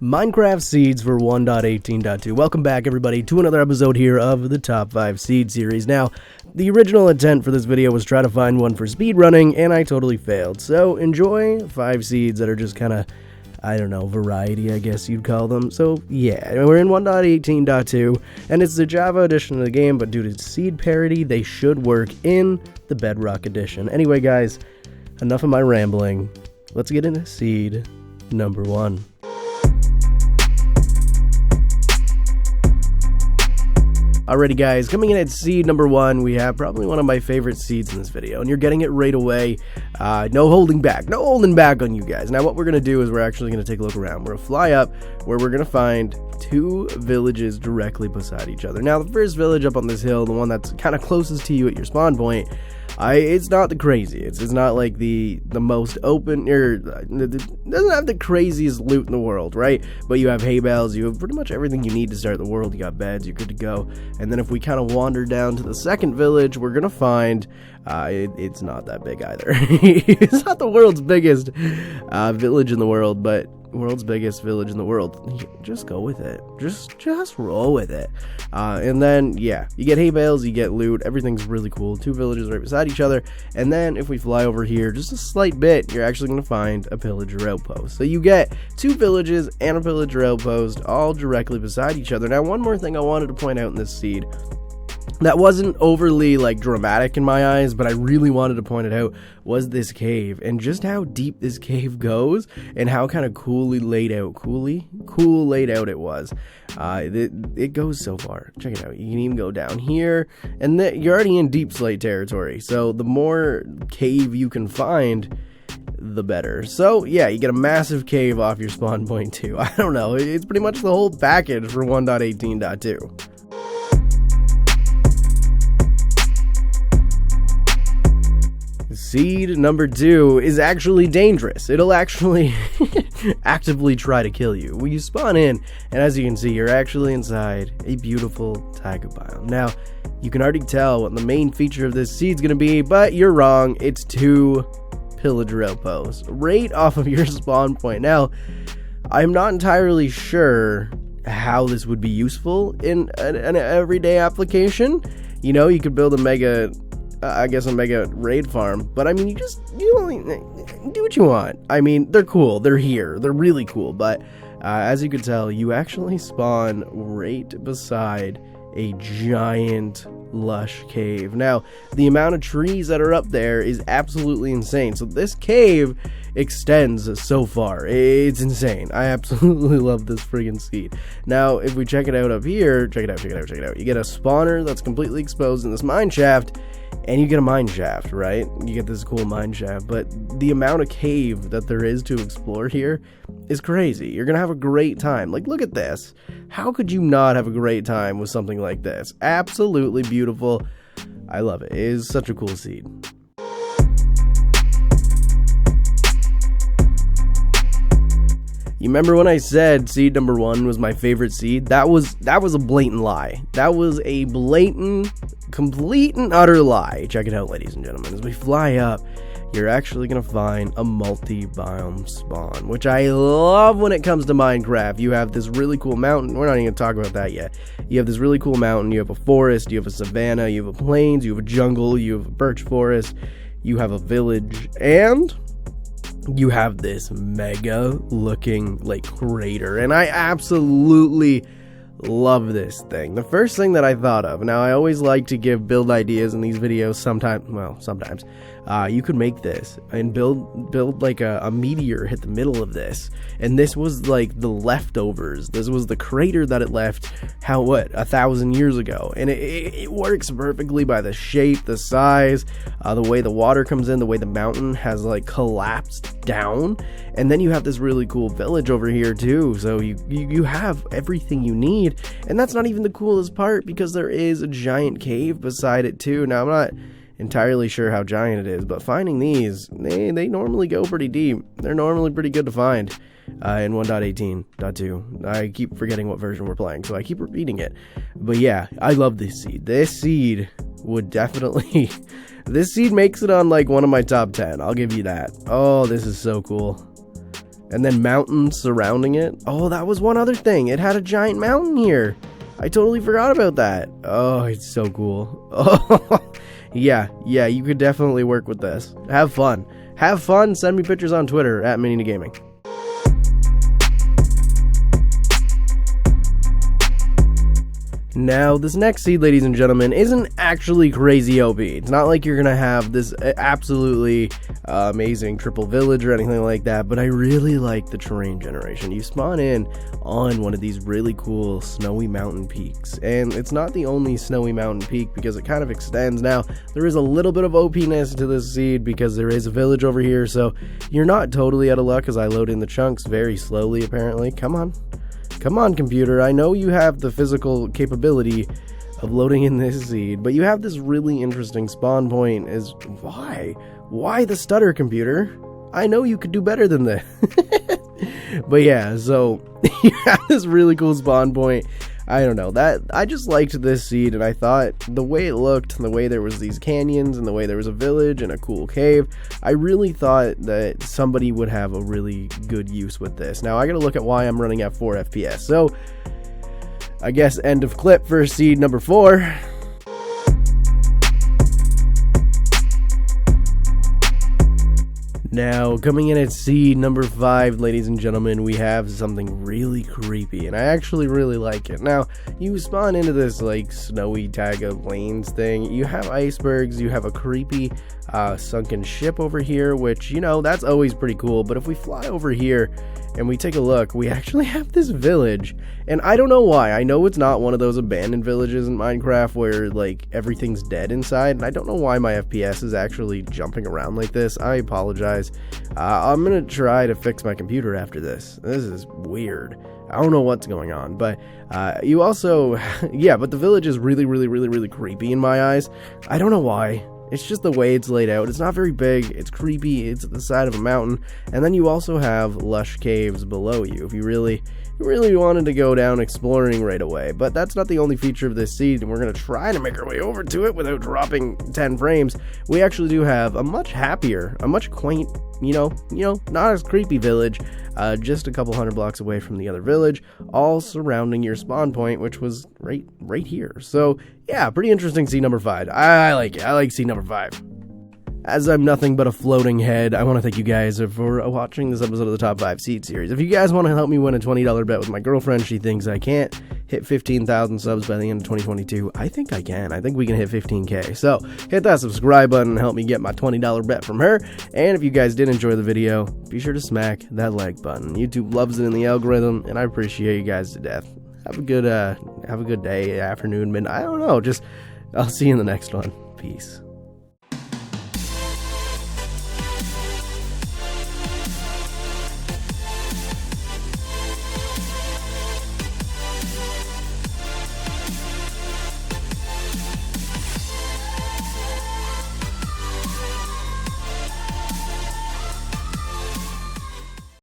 Minecraft seeds for 1.18.2. Welcome back, everybody, to another episode here of the Top 5 Seed series. Now, the original intent for this video was try to find one for speedrunning, and I totally failed. So, enjoy 5 seeds that are just kind of, I don't know, variety, I guess you'd call them. So, yeah, we're in 1.18.2, and it's the Java edition of the game, but due to seed parity, they should work in the Bedrock edition. Anyway, guys, enough of my rambling. Let's get into seed number 1. Alrighty, guys, coming in at seed number 1, we have probably one of my favorite seeds in this video, and you're getting it right away. No holding back on you guys. Now what we're going to do is we're actually going to take a look around. We're going to fly up where we're going to find 2 villages directly beside each other. Now the first village up on this hill, the one that's kind of closest to you at your spawn point, it's not the craziest. It's not like the most open, it doesn't have the craziest loot in the world, right? But you have hay bales, you have pretty much everything you need to start the world. You got beds, you're good to go. And then if we kind of wander down to the second village, we're gonna find it's not that big either. It's not the world's biggest village in the world, but world's biggest village in the world. Just go with it. Just roll with it. And then, yeah, you get hay bales, you get loot, everything's really cool. 2 villages right beside each other. And then if we fly over here just a slight bit, you're actually going to find a pillager outpost. So you get 2 villages and a pillager outpost all directly beside each other. Now, one more thing I wanted to point out in this seed that wasn't overly dramatic in my eyes, but I really wanted to point it out, was this cave and just how deep this cave goes and how kind of cool laid out it was. It goes so far. Check it out. You can even go down here, and you're already in deep slate territory. So the more cave you can find, the better. So yeah, you get a massive cave off your spawn point too. I don't know. It's pretty much the whole package for 1.18.2. Seed number 2 is actually dangerous. It'll actually actively try to kill you. When you spawn in, and as you can see, you're actually inside a beautiful taiga biome. Now, you can already tell what the main feature of this seed's gonna be, but you're wrong. It's 2 pillager outposts right off of your spawn point. Now, I'm not entirely sure how this would be useful in an everyday application. You know, you could build a mega raid farm, but I mean, you only do what you want. I mean, they're cool, they're here, they're really cool, but as you can tell, you actually spawn right beside a giant lush cave. Now, the amount of trees that are up there is absolutely insane. So this cave extends so far. It's insane. I absolutely love this friggin' seed. Now, if we check it out up here, check it out. You get a spawner that's completely exposed in this mine shaft, and you get a mine shaft, right? You get this cool mine shaft, but the amount of cave that there is to explore here is crazy. You're gonna have a great time. Look at this. How could you not have a great time with something like this? Absolutely beautiful. I love it. It is such a cool seed. You remember when I said seed number 1 was my favorite seed? That was a blatant lie. That was a blatant, complete and utter lie. Check it out, ladies and gentlemen. As we fly up, you're actually going to find a multi-biome spawn, which I love when it comes to Minecraft. You have this really cool mountain. We're not even going to talk about that yet. You have this really cool mountain. You have a forest. You have a savanna. You have a plains. You have a jungle. You have a birch forest. You have a village. And you have this mega looking crater, and I absolutely love this thing. The first thing that I thought of, now I always like to give build ideas in these videos. Sometimes you could make this and build a meteor hit the middle of this, and this was the leftovers. This was the crater that it left 1,000 years ago, and it works perfectly by the shape, the size, the way the water comes in, the way the mountain has collapsed down. And then you have this really cool village over here too, so you have everything you need. And that's not even the coolest part, because there is a giant cave beside it too. Now, I'm not entirely sure how giant it is, but finding these, they normally go pretty deep. They're normally pretty good to find in 1.18.2. I keep forgetting what version we're playing, so I keep repeating it. But yeah, I love this seed. This seed would definitely... This seed makes it on one of my top 10. I'll give you that. Oh, this is so cool. And then mountains surrounding it. Oh, that was one other thing. It had a giant mountain here. I totally forgot about that. Oh, it's so cool. Oh, yeah, you could definitely work with this. Have fun. Have fun. Send me pictures on Twitter at Minina Gaming. Now, this next seed, ladies and gentlemen, isn't actually crazy OP. It's not like you're going to have this absolutely amazing triple village or anything like that, but I really like the terrain generation. You spawn in on one of these really cool snowy mountain peaks, and it's not the only snowy mountain peak because it kind of extends. Now, there is a little bit of OP-ness to this seed because there is a village over here, so you're not totally out of luck as I load in the chunks very slowly, apparently. Come on. Come on, computer, I know you have the physical capability of loading in this seed, but you have this really interesting spawn point. Why? Why the stutter, computer? I know you could do better than this. But yeah, so you have this really cool spawn point. I don't know, I just liked this seed, and I thought the way it looked, the way there was these canyons, and the way there was a village and a cool cave, I really thought that somebody would have a really good use with this. Now, I gotta look at why I'm running at 4 FPS, so I guess end of clip for seed number 4. Now, coming in at seed number 5, ladies and gentlemen, we have something really creepy, and I actually really like it. Now, you spawn into this, like, snowy taiga plains thing. You have icebergs, you have a creepy sunken ship over here, which, you know, that's always pretty cool. But if we fly over here and we take a look, we actually have this village, and I don't know why. I know it's not one of those abandoned villages in Minecraft where, like, everything's dead inside, and I don't know why my FPS is actually jumping around like this. I apologize. I'm gonna try to fix my computer after this. This is weird. I don't know what's going on, but you also, yeah, but the village is really creepy in my eyes. I don't know why. It's just the way it's laid out. It's not very big, it's creepy, it's at the side of a mountain, and then you also have lush caves below you if you really wanted to go down exploring right away. But that's not the only feature of this seed, and we're going to try to make our way over to it without dropping 10 frames. We actually do have a much happier, a much quaint, you know, not as creepy village, just a couple hundred blocks away from the other village, all surrounding your spawn point, which was right here. So yeah, pretty interesting seed number 5. I like it. I like seed number 5. As I'm nothing but a floating head, I want to thank you guys for watching this episode of the Top 5 Seed series. If you guys want to help me win a $20 bet with my girlfriend, she thinks I can't hit 15,000 subs by the end of 2022. I think I can. I think we can hit 15K. So hit that subscribe button and help me get my $20 bet from her. And if you guys did enjoy the video, be sure to smack that like button. YouTube loves it in the algorithm, and I appreciate you guys to death. Have a good day, afternoon, midnight. I don't know. I'll see you in the next one. Peace.